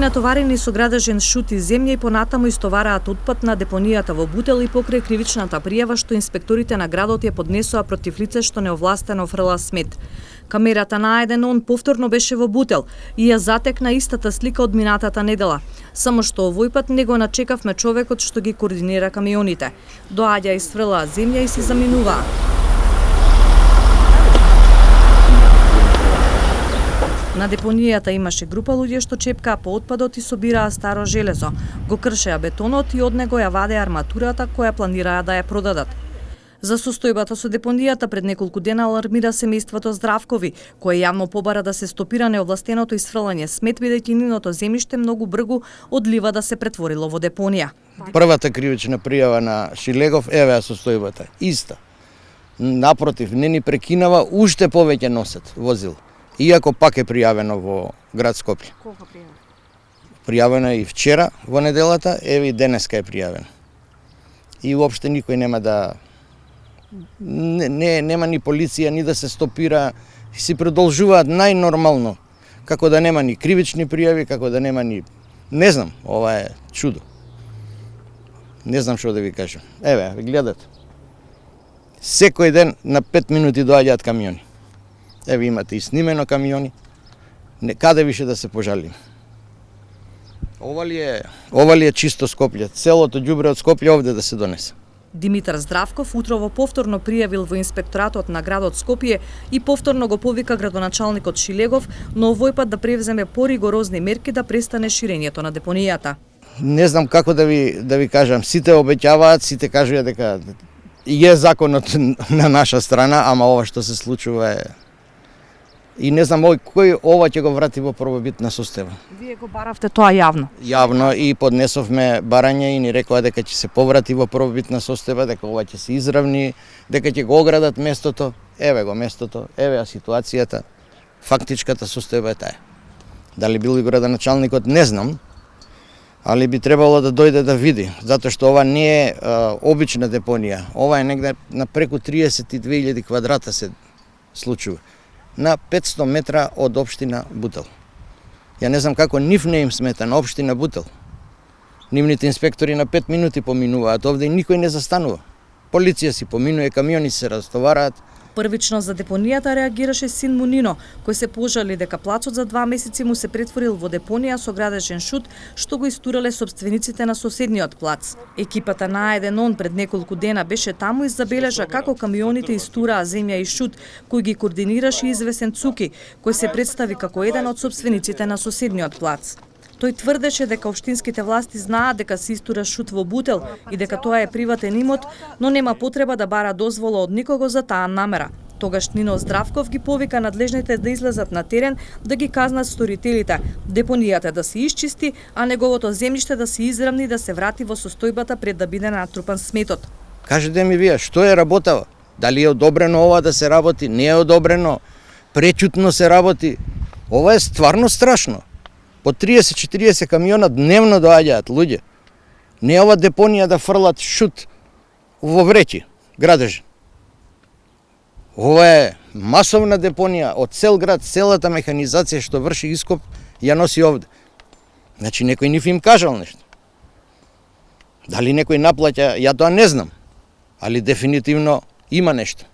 натоварени со градежен шут и земја и понатаму истовараат отпад на депонијата во Бутел и покрај кривичната пријава што инспекторите на градот ја поднесоа против лице што неовластено фрла смет. Камерата на А1 повторно беше во Бутел и ја затекна истата слика од минатата недела. Само што овој пат не го начекавме човекот што ги координира камионите. Доаѓа и сфрла земја и се заминуваа. На депонијата имаше група луѓе што чепкаа по отпадот и собираа старо железо, го кршеа бетонот и од него ја вадеа арматурата која планираа да ја продадат. За состојбата со депонијата пред неколку дена алармира семејството Здравкови, кое јавно побара да се стопира неовластеното исфрлање смет, бидејќи нивното земјиште многу бргу одлива да се претворило во депонија. Првата кривична пријава на Шилегов, еве ја состојбата, иста. Напротив, не ни прекинава, уште повеќе носат возил. Иако пак е пријавено во град Скопје. Колку пријавено? Пријавено е и вчера во неделата, еве и денеска е пријавено. И уопште никој нема да нема ни полиција ни да се стопира, и си продолжуваат најнормално, како да нема ни кривични пријави, како да нема ни не знам, ова е чудо. Не знам што да ви кажам. Еве, ви гледате. Секој ден на 5 минути доаѓаат камиони. Еве имате и снимено камиони. Каде више да се пожалим? Ова ли е чисто Скопје? Целото ѓубре од Скопје овде да се донесе. Димитар Здравков утрово повторно пријавил во инспекторатот на градот Скопје и повторно го повика градоначалникот Шилегов, но овој пат да превземе поригорозни мерки да престане ширењето на депонијата. Не знам како да ви кажам, сите обеќаваат, сите кажуваат дека е законот на наша страна, ама ова што се случува е. И не знам кој ова ќе го врати во првобитна состојба. Вие го баравте тоа јавно? Јавно и поднесовме барање и ни рекоа дека ќе се поврати во првобитна состојба, дека ова ќе се изравни, дека ќе го оградат местото. Еве го местото, еве ја ситуацијата. Фактичката состојба е таа. Дали бил и градоначалникот, не знам, али би требало да дојде да види, затоа што ова не е обична депонија. Ова е негде на преку 32.000 квадрата се случува. На 500 метра од општина Бутел. Ја не знам како нив не им смета на општина Бутел. Нивните инспектори на 5 минути поминуваат овде и никој не застанува. Полиција си поминува, камиони се растовараат. Првично за депонијата реагираше син му Нино, кој се пожали дека плацот за 2 месеци му се претворил во депонија со градежен шут, што го истурале собствениците на соседниот плац. Екипата на А1 пред неколку дена беше таму и забележа како камионите истураа земја и шут, кој ги координираше извесен Цуки, кој се представи како еден од собствениците на соседниот плац. Тој тврдеше дека општинските власти знаат дека се истура шут во Бутел и дека тоа е приватен имот, но нема потреба да бара дозвола од никого за таа намера. Тогаш Нино Здравков ги повика надлежните да излезат на терен да ги казнат сторителите, депонијата да се исчисти, а неговото земјиште да се изравни и да се врати во состојбата пред да биде натрупан сметот. Кажете ми вие, што е работава? Дали е одобрено ова да се работи? Не е одобрено? Пречутно се работи? Ова е стварно страшно. По 30-40 камиона дневно доаѓаат луѓе. Не ова депонија да фрлат шут во вреќи, градежен. Ова е масовна депонија од цел град, целата механизација што врши ископ ја носи овде. Значи некој нив им кажал нешто. Дали некој наплаќа, ја тоа не знам, али дефинитивно има нешто.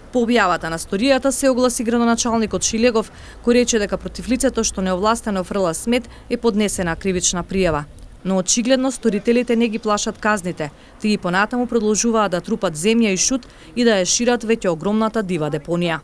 По објавата на сторијата се огласи градоначалникот Шилегов, кој рече дека против лицето што неовластено фрла смет е поднесена кривична пријава. Но очигледно сторителите не ги плашат казните, тие понатаму продолжуваат да трупат земја и шут и да ја шират веќе огромната дива депонија.